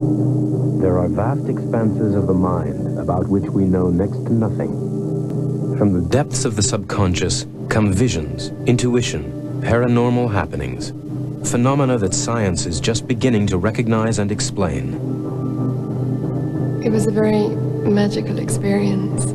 There are vast expanses of the mind about which we know next to nothing. From the depths of the subconscious come visions, intuition, paranormal happenings, phenomena that science is just beginning to recognize and explain. It was a very magical experience.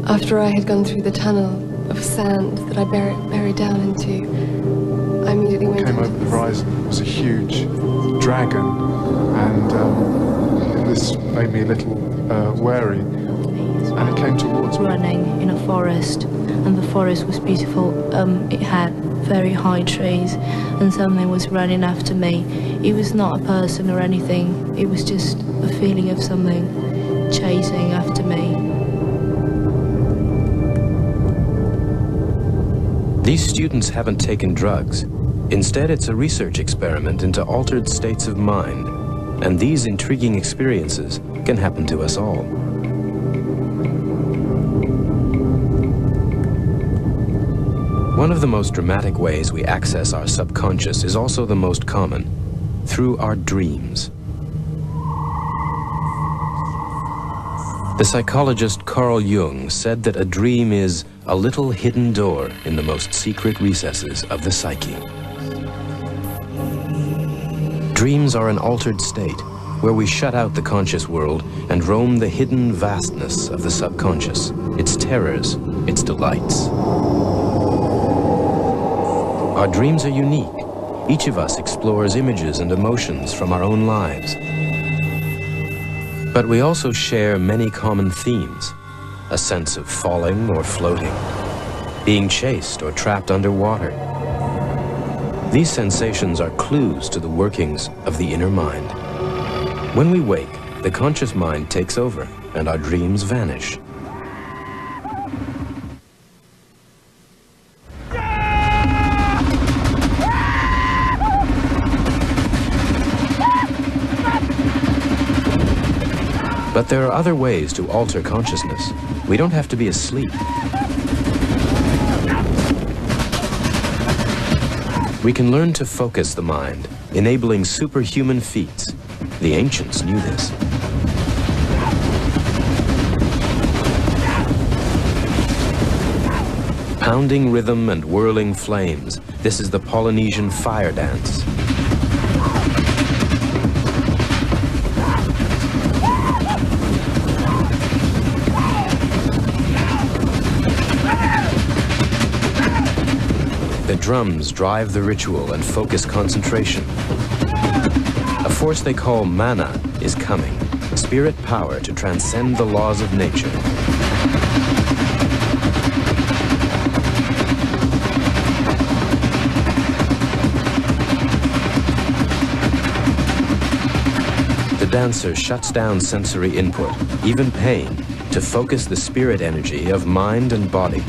After I had gone through the tunnel of sand that I buried down into, I immediately went came over the horizon was a huge dragon, and this made me a little wary, and it came towards me. Running in a forest, and the forest was beautiful. It had very high trees, and something was running after me. It was not a person or anything, it was just a feeling of something chasing after me. These students haven't taken drugs. Instead, it's a research experiment into altered states of mind, and these intriguing experiences can happen to us all. One of the most dramatic ways we access our subconscious is also the most common, through our dreams. The psychologist Carl Jung said that a dream is a little hidden door in the most secret recesses of the psyche. Dreams are an altered state where we shut out the conscious world and roam the hidden vastness of the subconscious, its terrors, its delights. Our dreams are unique. Each of us explores images and emotions from our own lives. But we also share many common themes: a sense of falling or floating, being chased or trapped underwater. These sensations are clues to the workings of the inner mind. When we wake, the conscious mind takes over and our dreams vanish. But there are other ways to alter consciousness. We don't have to be asleep. We can learn to focus the mind, enabling superhuman feats. The ancients knew this. Pounding rhythm and whirling flames. This is the Polynesian fire dance. The drums drive the ritual and focus concentration. A force they call mana is coming, spirit power to transcend the laws of nature. The dancer shuts down sensory input, even pain, to focus the spirit energy of mind and body.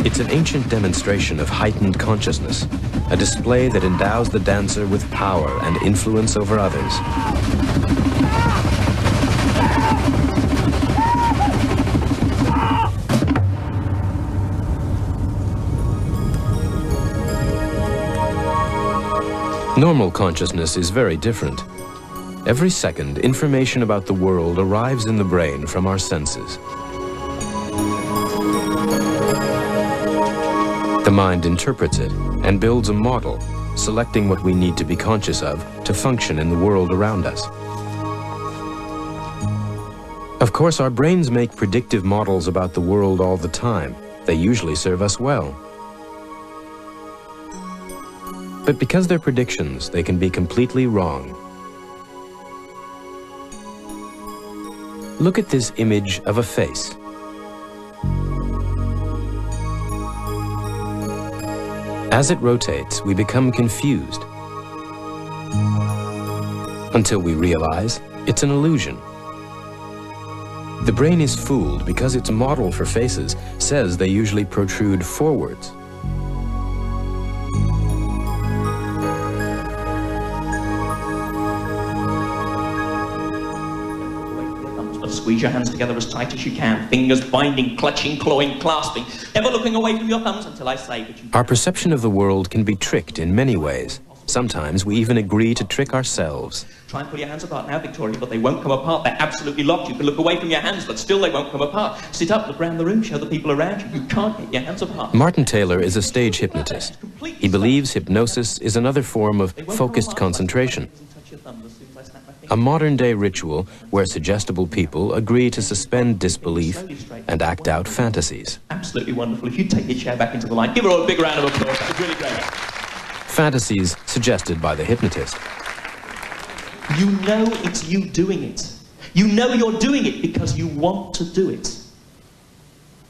It's an ancient demonstration of heightened consciousness, a display that endows the dancer with power and influence over others. Normal consciousness is very different. Every second, information about the world arrives in the brain from our senses. The mind interprets it and builds a model, selecting what we need to be conscious of to function in the world around us. Of course, our brains make predictive models about the world all the time. They usually serve us well. But because they're predictions, they can be completely wrong. Look at this image of a face. As it rotates, we become confused until we realize it's an illusion. The brain is fooled because its model for faces says they usually protrude forwards. Squeeze your hands together as tight as you can. Fingers binding, clutching, clawing, clasping. Never looking away from your thumbs until I say that you... Our perception of the world can be tricked in many ways. Sometimes we even agree to trick ourselves. Try and pull your hands apart now, Victoria, but they won't come apart. They're absolutely locked. You can look away from your hands, but still they won't come apart. Sit up, look around the room, show the people around you. You can't get your hands apart. Martin Taylor is a stage hypnotist. He believes hypnosis is another form of focused concentration, a modern-day ritual where suggestible people agree to suspend disbelief and act out fantasies. Absolutely wonderful. If you take your chair back into the line, give her all a big round of applause. That was really great. Fantasies suggested by the hypnotist. You know it's you doing it. You know you're doing it because you want to do it.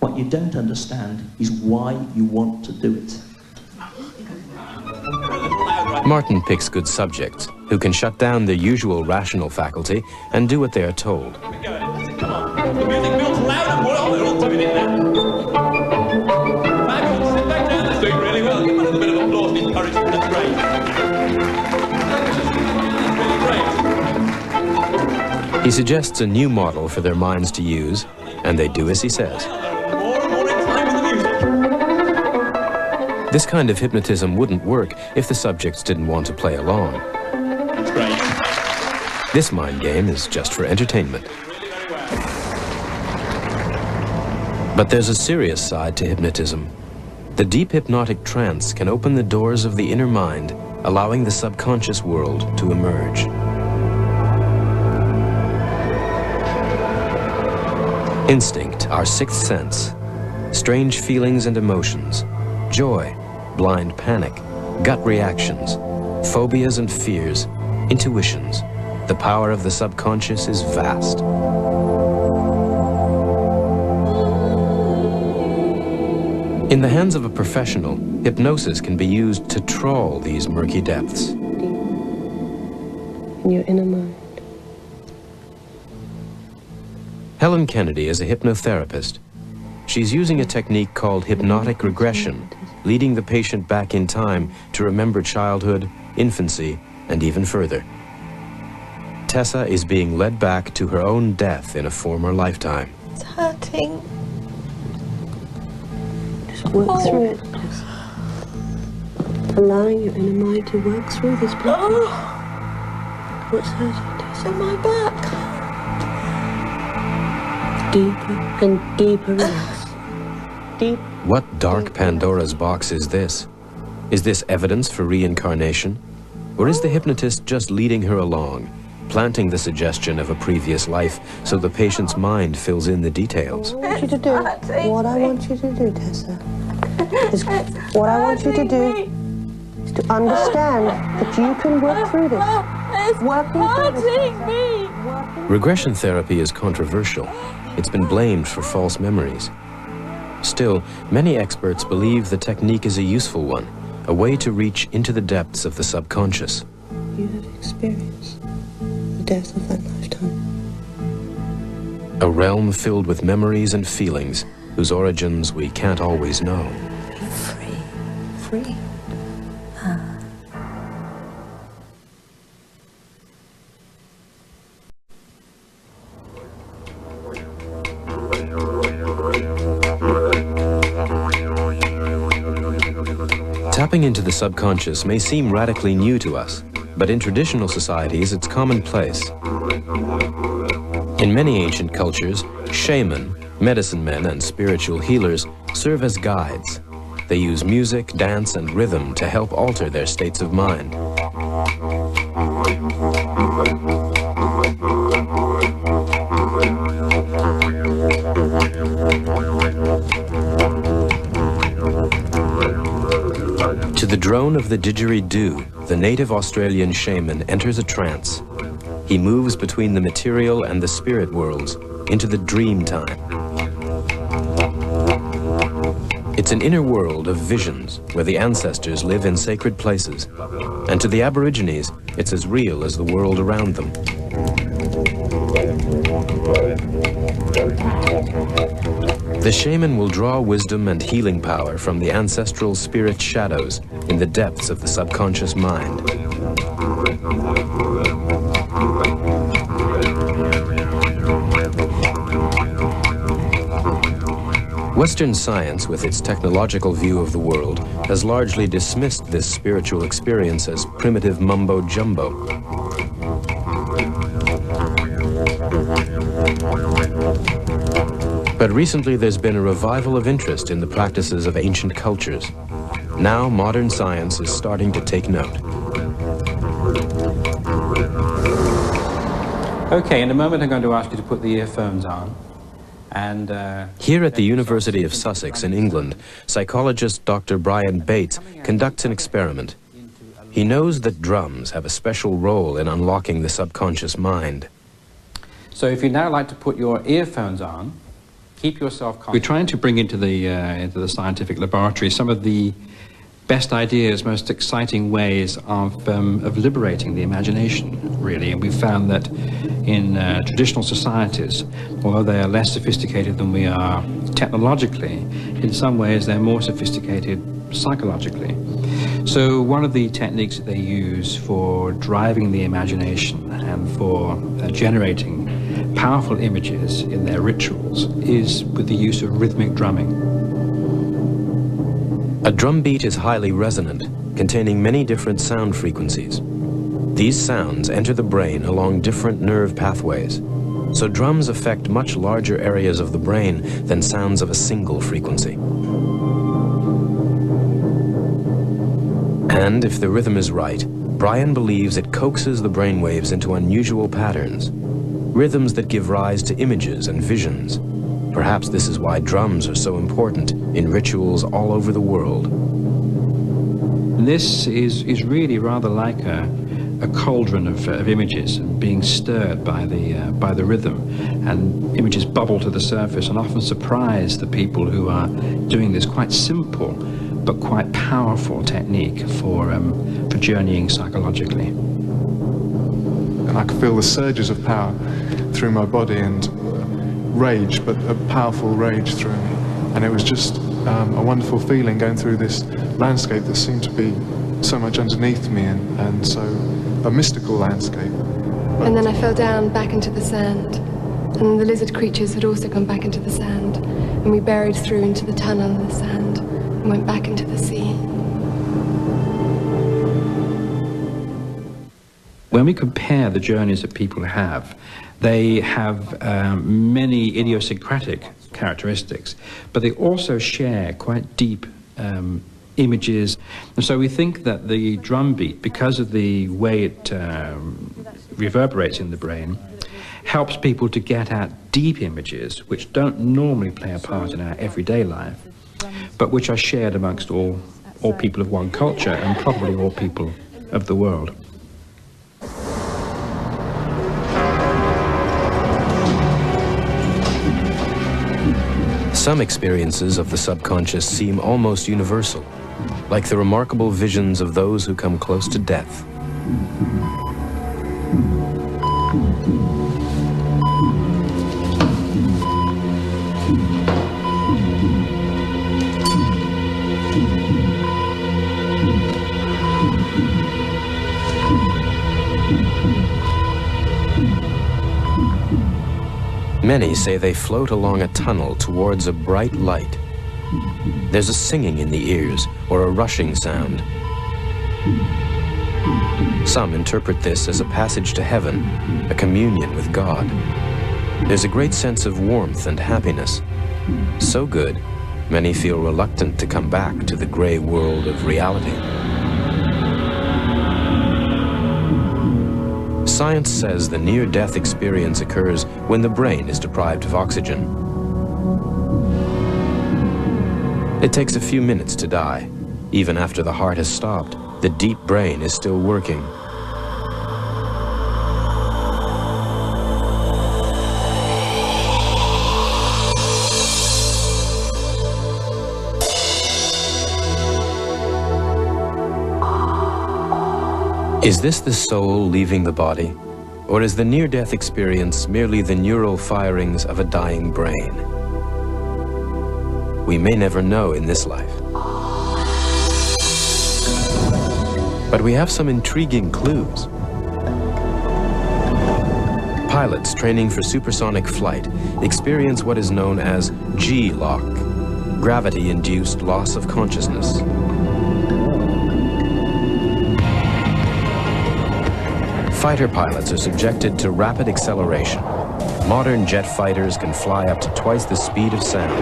What you don't understand is why you want to do it. Martin picks good subjects who can shut down their usual rational faculty and do what they are told. Come on. The music builds loud and well. They're all doing it now. Fabulous. Sit back down. They're doing really well. Give them a little bit of applause and encouragement. That's great. That's really great. He suggests a new model for their minds to use, and they do as he says. More and more in time with the music. This kind of hypnotism wouldn't work if the subjects didn't want to play along. That's great. This mind game is just for entertainment. But there's a serious side to hypnotism. The deep hypnotic trance can open the doors of the inner mind, allowing the subconscious world to emerge. Instinct, our sixth sense, strange feelings and emotions, joy, blind panic, gut reactions, phobias and fears, intuitions. The power of the subconscious is vast. In the hands of a professional, hypnosis can be used to trawl these murky depths. In your inner mind. Helen Kennedy is a hypnotherapist. She's using a technique called hypnotic regression, leading the patient back in time to remember childhood, infancy, and even further. Tessa is being led back to her own death in a former lifetime. It's hurting. Just work through it. Just allowing your inner mind to work through this block. What's hurting, Tessa? In my back. Deeper and deeper relax. Deep. What dark Pandora's box is this? Is this evidence for reincarnation? Or is the hypnotist just leading her along, planting the suggestion of a previous life so the patient's mind fills in the details? What I want you to do, Tessa, is what I want you to do is to understand that you can work through this. It's hurting me. Regression therapy is controversial. It's been blamed for false memories. Still, many experts believe the technique is a useful one, a way to reach into the depths of the subconscious. You have experienced the death of that lifetime. A realm filled with memories and feelings whose origins we can't always know. Free. Free. Tapping into the subconscious may seem radically new to us, but in traditional societies it's commonplace. In many ancient cultures, shaman, medicine men, and spiritual healers serve as guides. They use music, dance, and rhythm to help alter their states of mind. To the drone of the didgeridoo, the native Australian shaman enters a trance. He moves between the material and the spirit worlds into the dream time. It's an inner world of visions where the ancestors live in sacred places, and to the Aborigines, it's as real as the world around them. The shaman will draw wisdom and healing power from the ancestral spirit shadows in the depths of the subconscious mind. Western science, with its technological view of the world, has largely dismissed this spiritual experience as primitive mumbo-jumbo. But recently there's been a revival of interest in the practices of ancient cultures. Now modern science is starting to take note. Okay, in a moment I'm going to ask you to put the earphones on. And here at the University of Sussex in England, psychologist Dr. Brian Bates conducts an experiment. He knows that drums have a special role in unlocking the subconscious mind. So if you'd now like to put your earphones on, keep yourself conscious. We're trying to bring into the scientific laboratory some of the best ideas, most exciting ways of liberating the imagination, really. And we've found that in traditional societies, although they are less sophisticated than we are technologically, in some ways they're more sophisticated psychologically. So one of the techniques that they use for driving the imagination and for generating powerful images in their rituals is with the use of rhythmic drumming. A drum beat is highly resonant, containing many different sound frequencies. These sounds enter the brain along different nerve pathways, so drums affect much larger areas of the brain than sounds of a single frequency. And if the rhythm is right, Brian believes it coaxes the brainwaves into unusual patterns, rhythms that give rise to images and visions. Perhaps this is why drums are so important in rituals all over the world. This is really rather like a cauldron of images being stirred by the rhythm, and images bubble to the surface and often surprise the people who are doing this quite simple but quite powerful technique for journeying psychologically. And I could feel the surges of power through my body and rage, but a powerful rage through me. And it was just a wonderful feeling going through this landscape that seemed to be so much underneath me and so a mystical landscape. And then I fell down back into the sand, and the lizard creatures had also gone back into the sand, and we buried through into the tunnel in the sand and went back into the sea. When we compare the journeys that people have, they have many idiosyncratic characteristics, but they also share quite deep images. And so we think that the drum beat, because of the way it reverberates in the brain, helps people to get at deep images which don't normally play a part in our everyday life, but which are shared amongst all people of one culture and probably all people of the world. Some experiences of the subconscious seem almost universal, like the remarkable visions of those who come close to death. Many say they float along a tunnel towards a bright light. There's a singing in the ears or a rushing sound. Some interpret this as a passage to heaven, a communion with God. There's a great sense of warmth and happiness. So good, many feel reluctant to come back to the gray world of reality. Science says the near-death experience occurs when the brain is deprived of oxygen. It takes a few minutes to die. Even after the heart has stopped, the deep brain is still working. Is this the soul leaving the body, or is the near-death experience merely the neural firings of a dying brain? We may never know in this life. But we have some intriguing clues. Pilots training for supersonic flight experience what is known as G-lock, gravity-induced loss of consciousness. Fighter pilots are subjected to rapid acceleration. Modern jet fighters can fly up to twice the speed of sound.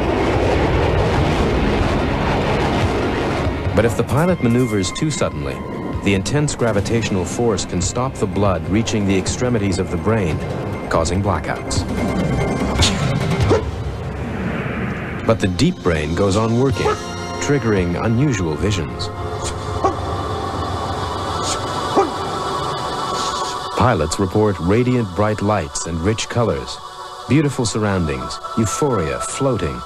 But if the pilot maneuvers too suddenly, the intense gravitational force can stop the blood reaching the extremities of the brain, causing blackouts. But the deep brain goes on working, triggering unusual visions. Pilots report radiant bright lights and rich colors, beautiful surroundings, euphoria floating,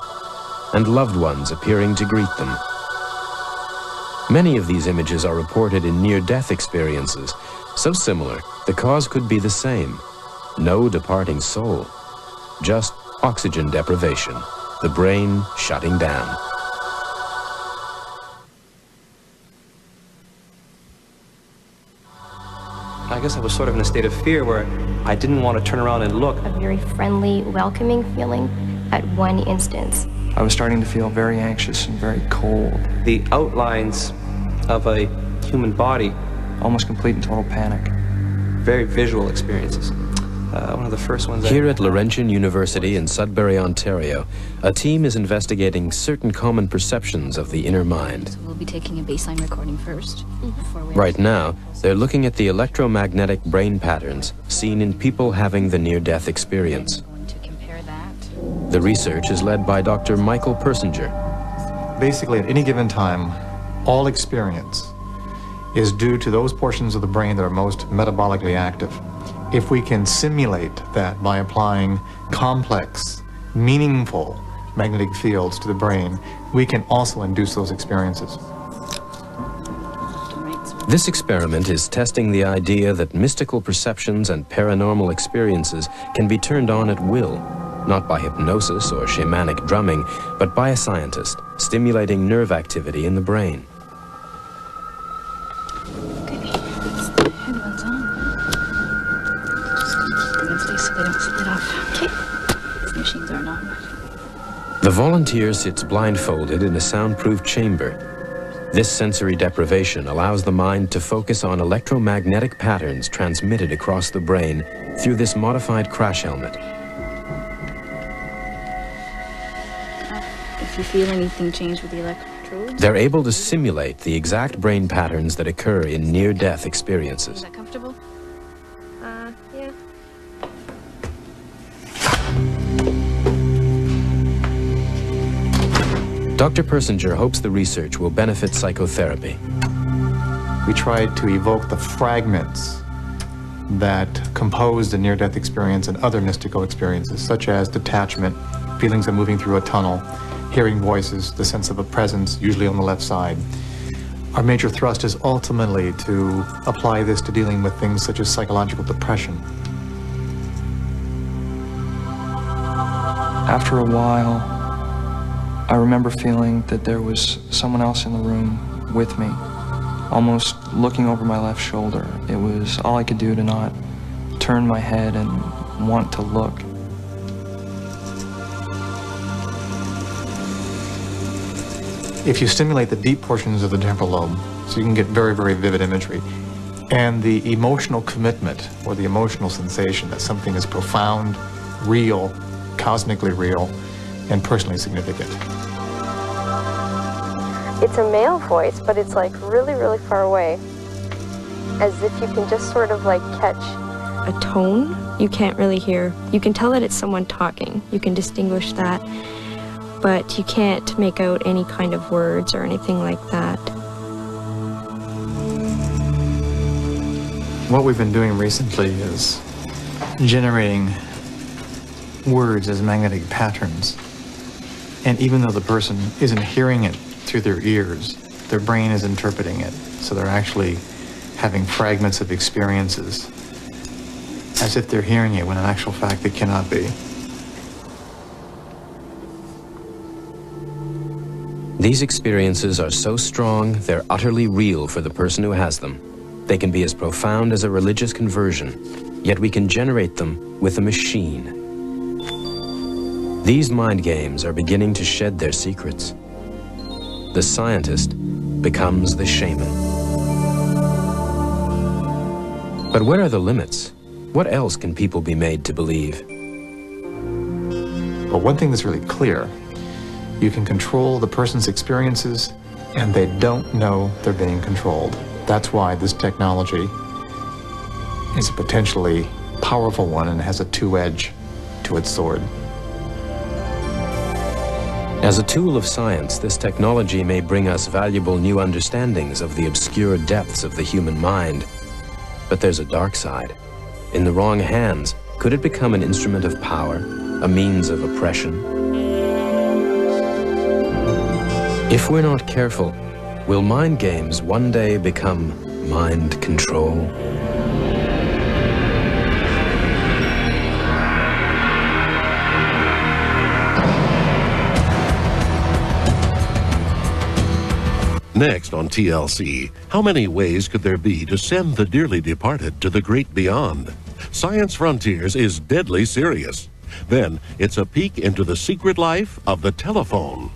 and loved ones appearing to greet them. Many of these images are reported in near-death experiences, so similar the cause could be the same. No departing soul, just oxygen deprivation, the brain shutting down. I guess I was sort of in a state of fear where I didn't want to turn around and look. A very friendly, welcoming feeling at one instance. I was starting to feel very anxious and very cold. The outlines of a human body. Almost complete and total panic. Very visual experiences. One of the first ones. Here at Laurentian University in Sudbury, Ontario, a team is investigating certain common perceptions of the inner mind. So we'll be taking a baseline recording first. Right now, they're looking at the electromagnetic brain patterns seen in people having the near-death experience. The research is led by Dr. Michael Persinger. Basically, at any given time, all experience is due to those portions of the brain that are most metabolically active. If we can simulate that by applying complex, meaningful magnetic fields to the brain, we can also induce those experiences. This experiment is testing the idea that mystical perceptions and paranormal experiences can be turned on at will, not by hypnosis or shamanic drumming, but by a scientist, stimulating nerve activity in the brain. The volunteer sits blindfolded in a soundproof chamber. This sensory deprivation allows the mind to focus on electromagnetic patterns transmitted across the brain through this modified crash helmet. If you feel anything change with the electrodes. They're able to simulate the exact brain patterns that occur in near-death experiences. Is that comfortable? Yeah. Dr. Persinger hopes the research will benefit psychotherapy. We tried to evoke the fragments that compose the near-death experience and other mystical experiences, such as detachment, feelings of moving through a tunnel, hearing voices, the sense of a presence, usually on the left side. Our major thrust is ultimately to apply this to dealing with things such as psychological depression. After a while, I remember feeling that there was someone else in the room with me, almost looking over my left shoulder. It was all I could do to not turn my head and want to look. If you stimulate the deep portions of the temporal lobe, so you can get very, very vivid imagery, and the emotional commitment or the emotional sensation that something is profound, real, cosmically real, and personally significant. It's a male voice, but it's like really, really far away. As if you can just sort of like catch a tone. You can't really hear. You can tell that it's someone talking. You can distinguish that, but you can't make out any kind of words or anything like that. What we've been doing recently is generating words as magnetic patterns. And even though the person isn't hearing it through their ears, their brain is interpreting it. So they're actually having fragments of experiences as if they're hearing it, when in actual fact it cannot be. These experiences are so strong, they're utterly real for the person who has them. They can be as profound as a religious conversion, yet we can generate them with a machine. These mind games are beginning to shed their secrets. The scientist becomes the shaman. But where are the limits? What else can people be made to believe? Well, one thing that's really clear, you can control the person's experiences, and they don't know they're being controlled. That's why this technology is a potentially powerful one and has a two-edge to its sword. As a tool of science, this technology may bring us valuable new understandings of the obscure depths of the human mind. But there's a dark side. In the wrong hands, could it become an instrument of power, a means of oppression? If we're not careful, will mind games one day become mind control? Next on TLC, how many ways could there be to send the dearly departed to the great beyond? Science Frontiers is deadly serious. Then, it's a peek into the secret life of the telephone.